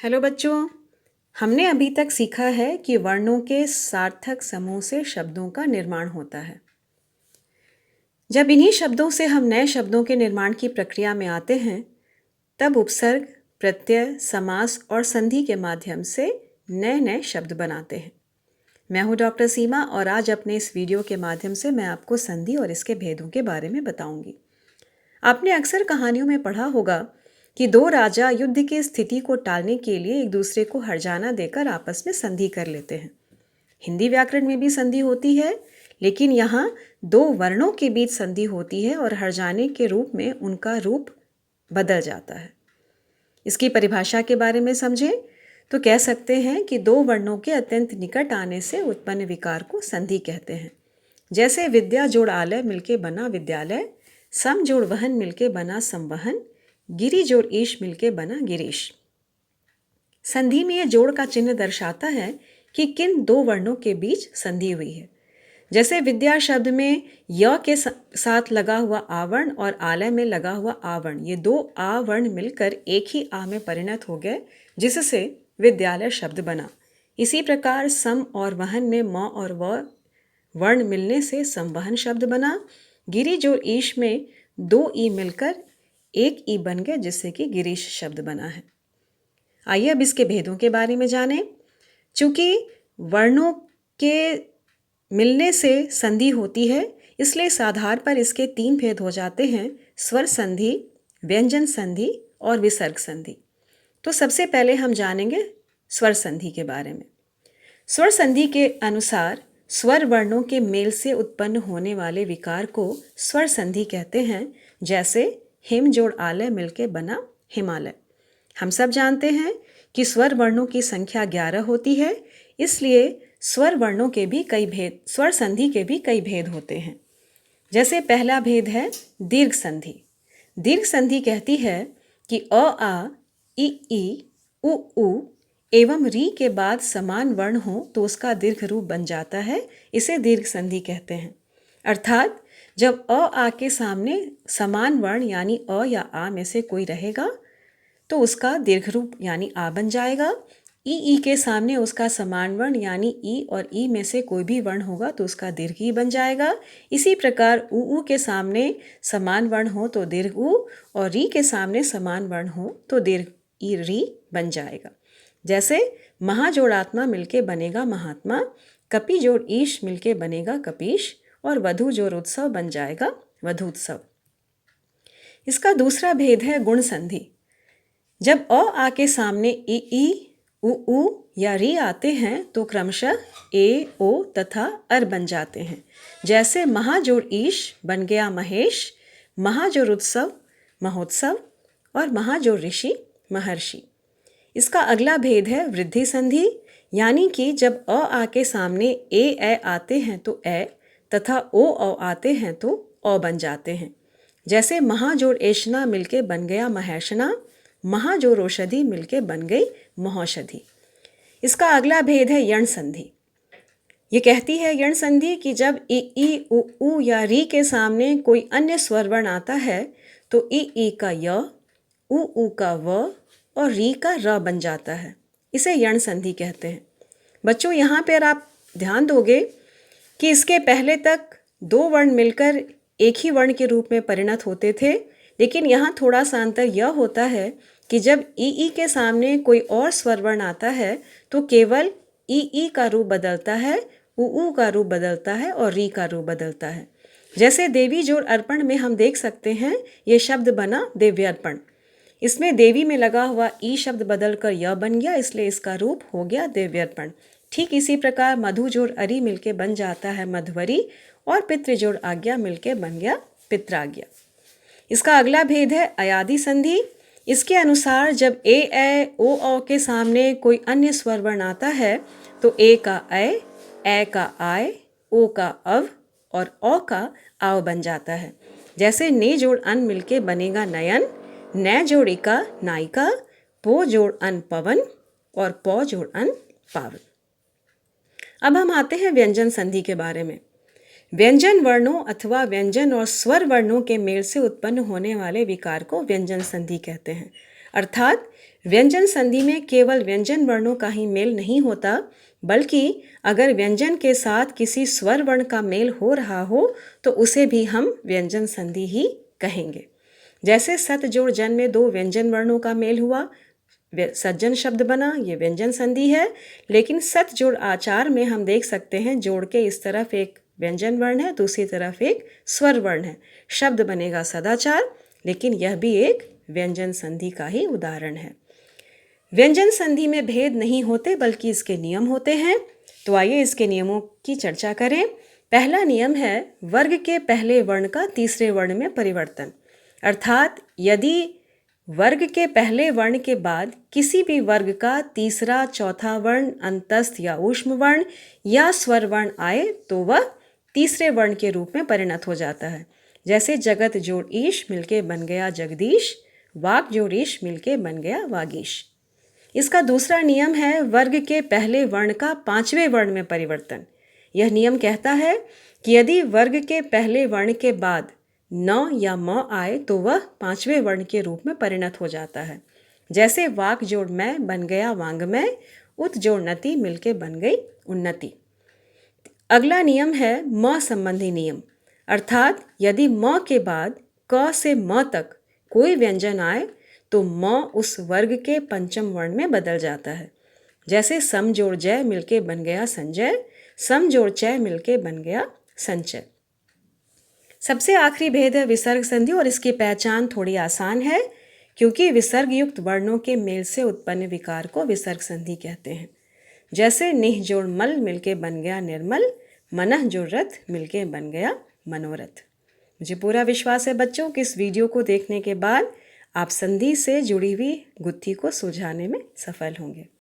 Hello बच्चों। हमने अभी तक सीखा है कि वर्णों के सार्थक समूह से शब्दों का निर्माण होता है। जब इन्हीं शब्दों से हम नए शब्दों के निर्माण की प्रक्रिया में आते हैं, तब उपसर्ग, प्रत्यय, समास और संधि के माध्यम से नए नए शब्द बनाते हैं। मैं हूँ डॉक्टर सीमा और आज अपने इस वीडियो के माध्यम से मैं आपको संधि और इसके भेदों के बारे में बताऊंगी। आपने अक्सर कहानियों में पढ़ा होगा कि दो राजा युद्ध की स्थिति को टालने के लिए एक दूसरे को हर्जाना देकर आपस में संधि कर लेते हैं। हिंदी व्याकरण में भी संधि होती है, लेकिन यहाँ दो वर्णों के बीच संधि होती है और हर्जाने के रूप में उनका रूप बदल जाता है। इसकी परिभाषा के बारे में समझें तो कह सकते हैं कि दो वर्णों के अत्यंत निकट आने से उत्पन्न विकार को संधि कहते हैं। जैसे विद्या जोड़ आलय मिलके बना विद्यालय, सम जोड़ वहन मिलके बना संवहन, गिरी जोड़ ईश मिलके बना गिरीश। संधि में यह जोड़ का चिन्ह दर्शाता है कि किन दो वर्णों के बीच संधि हुई है। जैसे विद्या शब्द में य के साथ लगा हुआ आवर्ण और आलय में लगा हुआ आवर्ण, ये दो आवर्ण मिलकर एक ही आ में परिणत हो गए, जिससे विद्यालय शब्द बना। इसी प्रकार सम और वहन में म और व वर्ण मिलने से संवहन शब्द बना। गिरी जोड़ ईश में दो ई मिलकर एक ई बन गया, जिससे कि गिरीश शब्द बना है। आइए अब इसके भेदों के बारे में जानें। चूंकि वर्णों के मिलने से संधि होती है, इसलिए इस आधार पर इसके तीन भेद हो जाते हैं: स्वर संधि, व्यंजन संधि और विसर्ग संधि। तो सबसे पहले हम जानेंगे स्वर संधि के बारे में। स्वर संधि के अनुसार स्वर वर्णों के मेल से उत्पन्न होने वाले विकार को स्वर संधि कहते हैं। जैसे हिम जोड़ आलय मिलके बना हिमालय। हम सब जानते हैं कि स्वर वर्णों की संख्या 11 होती है, इसलिए स्वर वर्णों के भी कई भेद, स्वर संधि के भी कई भेद होते हैं। जैसे पहला भेद है दीर्घ संधि। दीर्घ संधि कहती है कि अ आ, ई उ ऊ एवं री के बाद समान वर्ण हो तो उसका दीर्घ रूप बन जाता है। इसे दीर्घ संधि कहते हैं। अर्थात जब अ आ के सामने समान वर्ण यानी अ या आ में से कोई रहेगा तो उसका दीर्घ रूप यानी आ बन जाएगा। ई के सामने उसका समान वर्ण यानी ई और ई में से कोई भी वर्ण होगा तो उसका दीर्घ ई बन जाएगा। इसी प्रकार उ के सामने समान वर्ण हो तो दीर्घ उ और री के सामने समान वर्ण हो तो दीर्घ ई री बन जाएगा। जैसे महा जोड़ आत्मा मिलके बनेगा महात्मा, कपि जोड़ ईश मिलके बनेगा कपीश और वधु जोड़ उत्सव बन जाएगा वधूत्सव। इसका दूसरा भेद है गुण संधि। जब अ आ के सामने ई उ या री आते हैं तो क्रमशः ए ओ तथा अर बन जाते हैं। जैसे महा जोड़ ईश बन गया महेश, महा जोड़ उत्सव महोत्सव और महा जोड़ ऋषि महर्षि। इसका अगला भेद है वृद्धि संधि, यानी कि जब अ आ के सामने ए आते हैं तो ए तथा ओ आते हैं तो औ बन जाते हैं। जैसे महा जोड़ एशना मिलके बन गया महेशना, महा जोड़ औषधि मिलके बन गई महौषधि। इसका अगला भेद है यण संधि। ये कहती है यण संधि कि जब ई उ या री के सामने कोई अन्य स्वर वर्ण आता है तो ई का य, उ का व और री का र बन जाता है। इसे यण संधि कहते हैं। बच्चों, यहाँ पर आप ध्यान दोगे कि इसके पहले तक दो वर्ण मिलकर एक ही वर्ण के रूप में परिणत होते थे, लेकिन यहाँ थोड़ा सा अंतर यह होता है कि जब ई के सामने कोई और स्वर वर्ण आता है तो केवल ई का रूप बदलता है, उ का रूप बदलता है और री का रूप बदलता है। जैसे देवी जोड़ अर्पण में हम देख सकते हैं ये शब्द बना देव्यर्पण। इसमें देवी में लगा हुआ ई शब्द बदलकर य बन गया, इसलिए इसका रूप हो गया देव्यर्पण। ठीक इसी प्रकार मधु जोड़ अरि मिलके बन जाता है मध्वरी और पितृ जोड़ आज्ञा मिलके बन गया पित्राज्ञा। इसका अगला भेद है अयादि संधि। इसके अनुसार जब ए ओ के सामने कोई अन्य स्वर वर्ण आता है तो ए का ए का आय, ओ का अव और औ का आव बन जाता है। जैसे ने जोड़ अन मिलके बनेगा नयन, न जोड़ इका नायिका, पो जोड़ अन पवन और पौ जोड़ अन पावन। अब हम आते हैं व्यंजन संधि के बारे में। व्यंजन वर्णों अथवा व्यंजन और स्वर वर्णों के मेल से उत्पन्न होने वाले विकार को व्यंजन संधि कहते हैं। अर्थात व्यंजन संधि में केवल व्यंजन वर्णों का ही मेल नहीं होता, बल्कि अगर व्यंजन के साथ किसी स्वर वर्ण का मेल हो रहा हो तो उसे भी हम व्यंजन संधि ही कहेंगे। जैसे सत जोड़ जन में दो व्यंजन वर्णों का मेल हुआ, सज्जन शब्द बना, ये व्यंजन संधि है। लेकिन सत जोड़ आचार में हम देख सकते हैं जोड़ के इस तरफ एक व्यंजन वर्ण है, दूसरी तरफ एक स्वर वर्ण है, शब्द बनेगा सदाचार, लेकिन यह भी एक व्यंजन संधि का ही उदाहरण है। व्यंजन संधि में भेद नहीं होते बल्कि इसके नियम होते हैं। तो आइए इसके नियमों की चर्चा करें। पहला नियम है वर्ग के पहले वर्ण का तीसरे वर्ण में परिवर्तन। अर्थात यदि वर्ग के पहले वर्ण के बाद किसी भी वर्ग का तीसरा, चौथा वर्ण, अंतस्थ या ऊष्म वर्ण या स्वर वर्ण आए तो वह तीसरे वर्ण के रूप में परिणत हो जाता है। जैसे जगत जोड़ ईश मिलके बन गया जगदीश, वाक जोड़ ईश मिलके बन गया वागीश। इसका दूसरा नियम है वर्ग के पहले वर्ण का पांचवें वर्ण में परिवर्तन। यह नियम कहता है कि यदि वर्ग के पहले वर्ण के बाद न या म आए तो वह पांचवें वर्ण के रूप में परिणत हो जाता है। जैसे वाक जोड़ मैं बन गया वांगमय, उत जोड़ नति मिलके बन गई उन्नति। अगला नियम है म संबंधी नियम। अर्थात यदि म के बाद क से म तक कोई व्यंजन आए तो म उस वर्ग के पंचम वर्ण में बदल जाता है। जैसे सम जोड़ जय मिलके बन गया संजय, सम जोड़ चय मिलके बन गया संचय। सबसे आखिरी भेद है विसर्ग संधि, और इसकी पहचान थोड़ी आसान है क्योंकि विसर्ग युक्त वर्णों के मेल से उत्पन्न विकार को विसर्ग संधि कहते हैं। जैसे निह जोड़ मल मिलके बन गया निर्मल, मनः जोड़ रथ मिलके बन गया मनोरथ। मुझे पूरा विश्वास है बच्चों कि इस वीडियो को देखने के बाद आप संधि से जुड़ी हुई गुत्थी को सुलझाने में सफल होंगे।